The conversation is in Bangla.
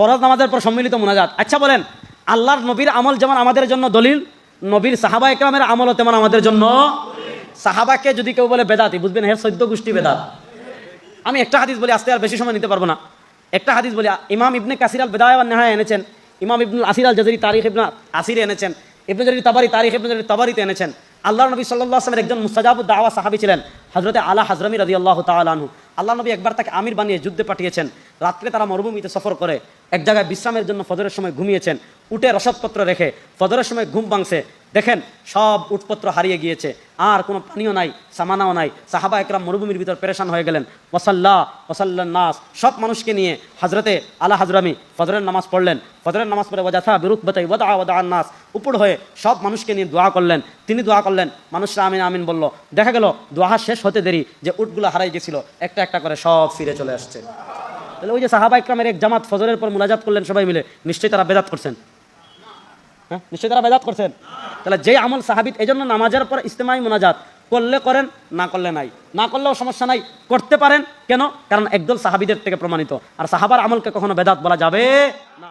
ফরজ নামাজের পর সম্মিলিত মুনাজাত। আচ্ছা বলেন, আল্লাহর নবীর আমল যেমন আমাদের জন্য দলিল, নবীর সাহাবা একরামের আমলও তেমন আমাদের জন্য। সাহাবাকে যদি কেউ বলে বেদাতি, বুঝবেন হ্যাঁ 14 গোষ্ঠী বেদাত। আমি একটা হাদিস বলি, আজকে আর বেশি সময় নিতে পারবো না। একটা হাদিস বলি, ইমাম ইবনে কাসির আল বিদায়া ওয়ান নিহায়া এনেছেন, ইমাম ইবনুল আসির আল জাযরি তারিখ ইবনে আসিরে এনেছেন, ইবনে জারির তাবারি তারিখ ইবনে জারির তাবারিতে এনেছেন। আল্লাহর নবী সাল্লাল্লাহু আলাইহি ওয়াসাল্লামের একজন মুস্তাজাবুদ দাওয়া সাহাবী ছিলেন হযরতে আলা হাজরামি রাদিয়াল্লাহু তাআলা আনহু। আল্লাহ নবী একবার তাকে আমির বানিয়ে যুদ্ধে পাঠিয়েছেন। রাত্রে তারা মরুভূমিতে সফর করে এক জায়গায় বিশ্রামের জন্য ফজরের সময় ঘুমিয়েছেন। উঠে রসদপত্র রেখে ফজরের সময় ঘুম ভাঙছে, দেখেন সব উটপত্র হারিয়ে গিয়েছে, আর কোনো পানিও নাই, সামানাও নাই। সাহাবা একরাম মরুভূমির ভিতর পেরেশান হয়ে গেলেন। ওয়াসাল্লান নাস, সব মানুষকে নিয়ে হজরতে আলা হাজরামি ফজরের নামাজ পড়লেন। ফজরের নামাজ পড়ে ওয়াজাথা বিরুকবাতাই ওয়াদা নাস, উপর হয়ে সব মানুষকে নিয়ে দোয়া করলেন। তিনি দোয়া করলেন, মানুষরা আমিন আমিন বলল। দেখা গেল দোয়া শেষ হতে দেরি যে উটগুলো হারাই গেছিল, একটা একটা করে সব ফিরে চলে আসছে। তাহলে ওই যে সাহাবা একরামের এক জামাত ফজরের পর মুনাজাত করলেন সবাই মিলে, নিশ্চয়ই তারা বেদাত করছেন। হ্যাঁ, নিশ্চয়ই তারা বেদাত করছেন। তাহলে যে আমল সাহাবিত, এই জন্য নামাজের পর ইজতেমাই মুনাজাত করলে করেন, না করলে নাই, না করলেও সমস্যা নাই, করতে পারেন। কেন? কারণ একদল সাহাবিদের থেকে প্রমাণিত। আর সাহাবার আমলকে কখনো বেদাত বলা যাবে না।